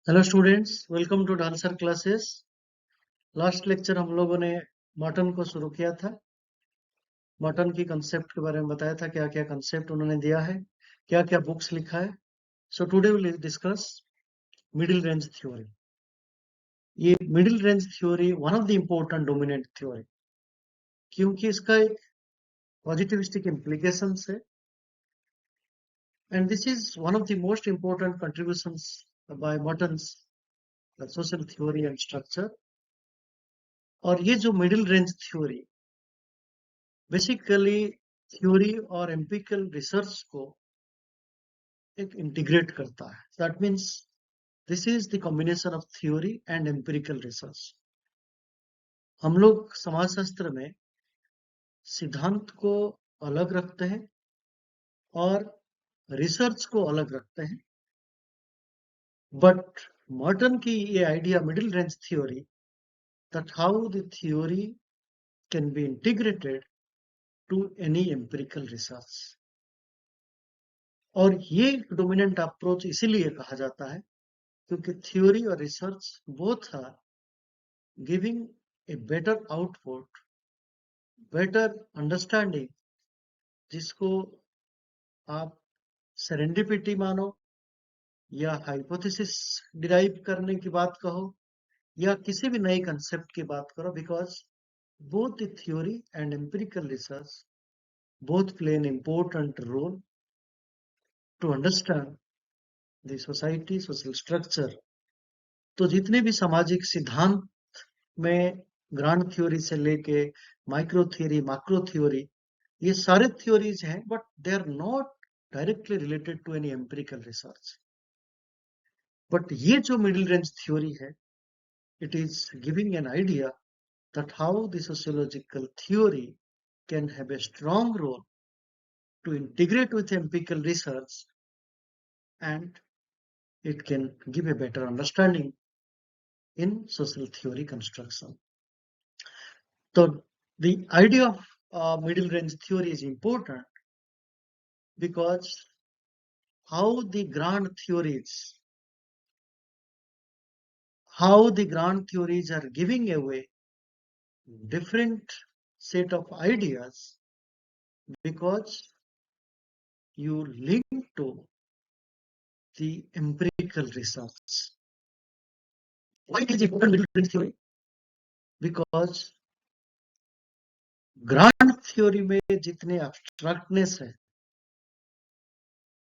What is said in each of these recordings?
Hello students, welcome to dancer classes. Last lecture हम लोगों ने मॉर्टन को शुरू किया था। मॉर्टन की कंसेप्ट के बारे में बताया था, क्या क्या कंसेप्ट उन्होंने दिया है, क्या क्या बुक्स लिखा है। So today will discuss middle range theory. ये middle range theory one of the important dominant theory, क्योंकि इसका एक पॉजिटिविस्टिक इम्प्लीकेशंस है and this is one of the most important contributions by Merton's social theory and structure. और ये जो middle range theory basically theory और empirical research को एक इंटीग्रेट करता है। That means this is the combination of theory and empirical research. हम लोग समाजशास्त्र में सिद्धांत को अलग रखते हैं और रिसर्च को अलग रखते हैं, बट मॉर्टन की ये idea middle range theory, that how the theory can be integrated to any empirical research. और ये डोमिनेंट अप्रोच इसीलिए कहा जाता है क्योंकि थ्योरी और research both are giving a better output, better understanding, जिसको आप सेरेंडिपिटी मानो या हाइपोथेसिस डिराइव करने की बात कहो या किसी भी नए कंसेप्ट की बात करो, because both the theory and empirical research both play an important role to understand the society, social structure. तो जितने भी सामाजिक सिद्धांत में ग्रांड थ्योरी से लेके माइक्रो थ्योरी, मैक्रो थ्योरी, ये सारे थ्योरीज हैं, but they are not directly related to any empirical research. But ये जो मिडिल रेंज थ्योरी है, it is giving an idea that how the sociological theory can have a strong role to integrate with empirical research, and it can give a better understanding in social theory construction. So the idea of middle range theory is important because how the grand theories are giving away different set of ideas because you link to the empirical research. Why it is important middle range theory? Because grand theory में जितने एब्स्ट्रैक्टनेस है,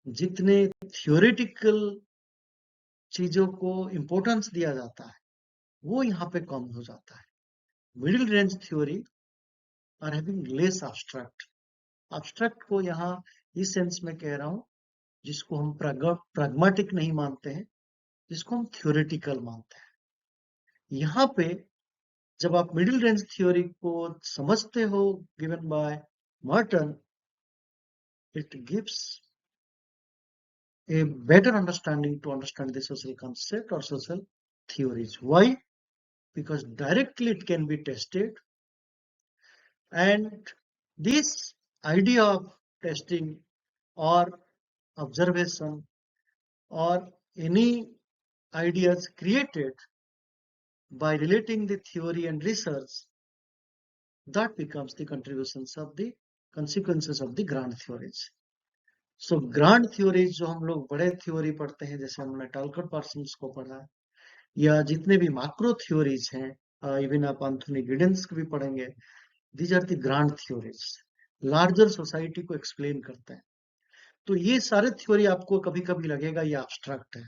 जितने theoretical चीजों को importance दिया जाता है, वो यहाँ पे कम हो जाता है। Middle range theory are having less abstract को यहाँ इस सेंस में कह रहा हूं, जिसको हम प्रैग्मेटिक नहीं मानते हैं, जिसको हम थियोरेटिकल मानते हैं। यहाँ पे जब आप मिडिल रेंज थ्योरी को समझते हो given by Merton, it gives a better understanding to understand the social concept or social theories. Why? Because directly it can be tested, and this idea of testing or observation or any ideas created by relating the theory and research, that becomes the contributions of the consequences of the grand theories. So grand theories जो हम लोग बड़े theory पढ़ते हैं, जैसे हमने टालकट Parsons को पढ़ा है, या जितने भी मैक्रो थ्योरीज हैं, इवन आप एंथोनी गिडेंस भी पढ़ेंगे, these are the grand theories, larger society को एक्सप्लेन करते हैं। तो ये सारे थ्योरी आपको कभी कभी लगेगा ये एब्स्ट्रैक्ट है,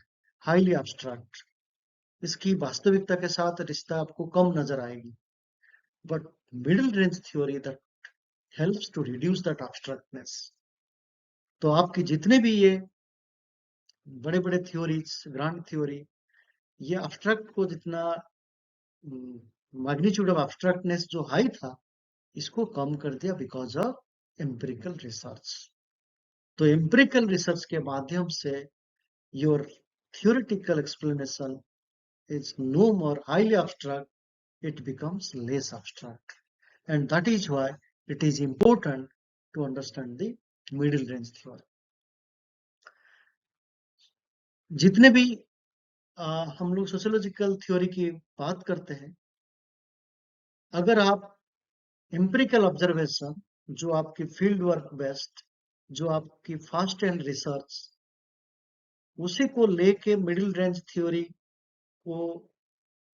हाईली एब्स्ट्रैक्ट, इसकी वास्तविकता के साथ रिश्ता आपको कम नजर आएगी, but middle range theory that helps to reduce that abstractness. तो आपके जितने भी ये बड़े बड़े थ्योरीज, ग्रांड थ्योरी, ये एब्स्ट्रैक्ट को जितना मैग्नीट्यूड ऑफ एब्स्ट्रैक्टनेस जो हाई था, इसको कम कर दिया बिकॉज ऑफ एम्पिरिकल रिसर्च। तो एम्पिरिकल रिसर्च के माध्यम से your theoretical explanation is no more highly abstract, it becomes less abstract, and that is why it is important to understand the middle range theory. जितने भी हम लोग sociological theory की बात करते हैं। अगर आप एम्पिरिकल ऑब्जर्वेशन, जो आपकी फील्ड वर्क बेस्ड, जो आपकी फास्ट एंड रिसर्च, उसी को लेके मिडिल रेंज थ्योरी को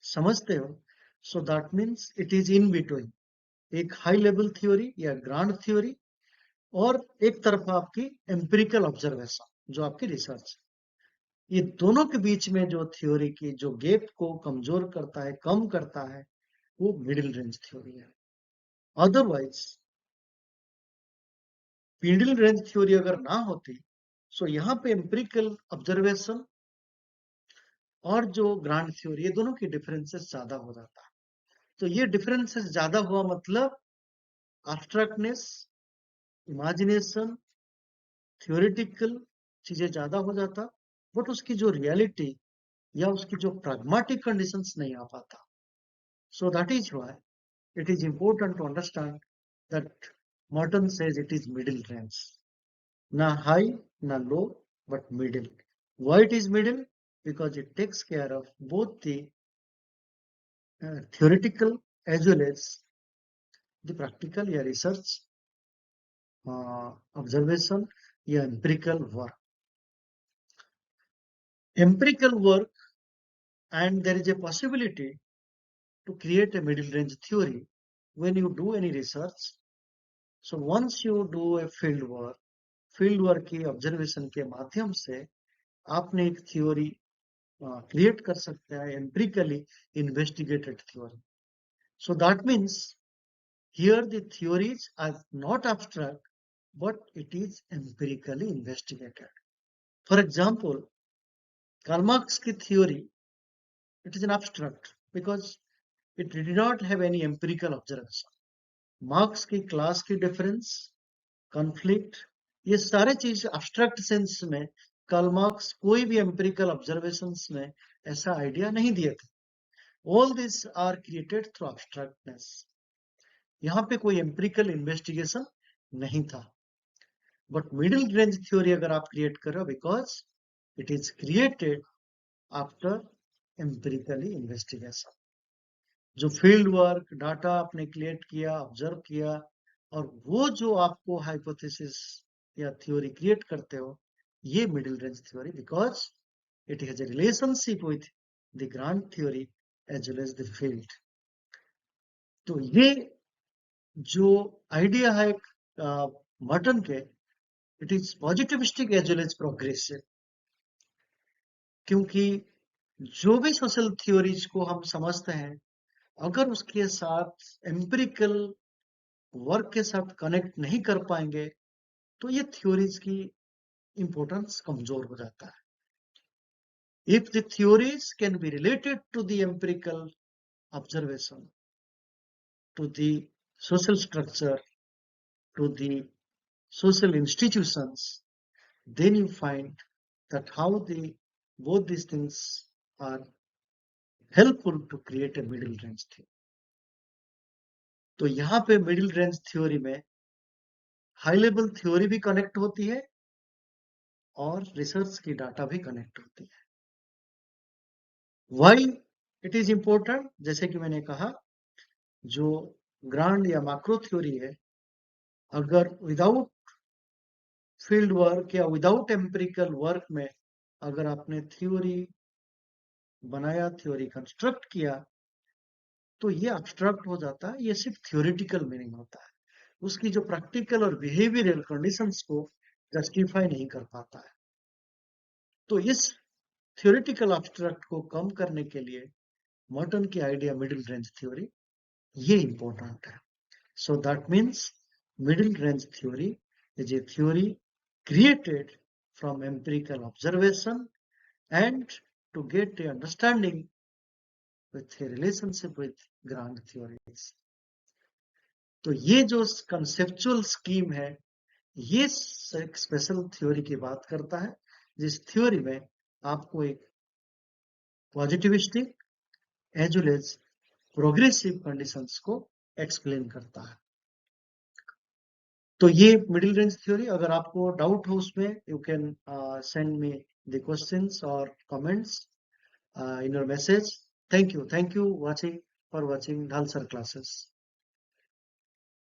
समझते हो, सो that means it is in between एक हाई लेवल थ्योरी या ग्रांड थ्योरी और एक तरफ आपकी एम्पिरिकल ऑब्जर्वेशन जो आपकी रिसर्च। ये दोनों के बीच में जो थ्योरी की जो गैप को कमजोर करता है, कम करता है, वो मिडिल रेंज थ्योरी है। अदरवाइज मिडिल रेंज थ्योरी अगर ना होती, सो यहाँ पे एम्पिरिकल ऑब्जर्वेशन और जो ग्रांड थ्योरी, ये दोनों की डिफरेंसेस ज्यादा हो जाता है। तो ये डिफरेंसेस ज्यादा हुआ मतलब एब्स्ट्रैक्टनेस, इमेजिनेशन, थ्योरेटिकल चीजें ज्यादा हो जाता, बट उसकी जो रियलिटी या उसकी जो प्रैग्मेटिक कंडीशंस नहीं आ पाता। So that is why it is important to understand that Merton says it is middle range. Na high, na low, but middle. Why it is middle? Because it takes care of both the theoretical as well as the practical या research, observation या empirical work. Empirical work, and there is a possibility to create a middle range theory when you do any research. So once you do a field work की observation के माध्यम से आपने एक theory create कर सकते हैं, empirically investigated theory. So that means here the theories are not abstract but it is empirically investigated. For example, Karl Marx की theory, it is an abstract because it did not have any empirical observation. Marx की class की difference, conflict, ये सारे चीज abstract sense में Karl Marx कोई भी empirical observations में ऐसा आइडिया नहीं दिए थे। All this are created through abstractness. यहाँ पे कोई एम्पिरिकल इन्वेस्टिगेशन नहीं था। बट मिडिल रेंज थ्योरी अगर आप क्रिएट करो, because it is created after empirically investigation. जो फील्ड वर्क डाटा आपने क्रिएट किया, ऑब्जर्व किया, और वो जो आपको हाइपोथेसिस या थ्योरी क्रिएट करते हो, ये middle range theory, because it has a relationship with the grand theory as well as the field. तो ये जो आइडिया है मर्टन के, it is positivistic as well as progressive. क्योंकि जो भी सोशल थ्योरीज को हम समझते हैं, अगर उसके साथ एम्पिरिकल वर्क के साथ कनेक्ट नहीं कर पाएंगे, तो ये थ्योरीज की इंपॉर्टेंस कमजोर हो जाता है। If the theories can be related to the empirical observation, to the social structure, to the social institutions, then you find that how both these things are helpful to create a middle range theory. तो यहाँ पे middle range theory में high level theory भी connect होती है और research की data भी कनेक्ट होती है। Why it is important? जैसे कि मैंने कहा, जो ग्रांड या मैक्रो थ्योरी है, अगर विदाउट फील्ड वर्क या विदाउट एम्पिरिकल वर्क में अगर आपने थ्योरी बनाया, थ्योरी कंस्ट्रक्ट किया, तो ये एब्स्ट्रैक्ट हो जाता है, ये सिर्फ थ्योरेटिकल मीनिंग होता है, उसकी जो प्रैक्टिकल और बिहेवियरल कंडीशंस को जस्टिफाई नहीं कर पाता है। तो इस थ्योरेटिकल एब्स्ट्रैक्ट को कम करने के लिए मर्टन की आइडिया मिडिल रेंज थ्योरी, ये इंपॉर्टेंट है। सो that means middle range theory is a theory created from empirical observation and to get a understanding with a relationship with grand theories. तो ये जो कंसेप्चुअल स्कीम है, ये एक special theory की बात करता है, जिस थ्योरी में आपको एक positivistic as well as progressive conditions को एक्सप्लेन करता है। तो ये मिडिल रेंज थ्योरी, अगर आपको डाउट हो उसमें, you can send me the questions और comments, in your message. Thank you. Thank you for watching Dhal Sir classes.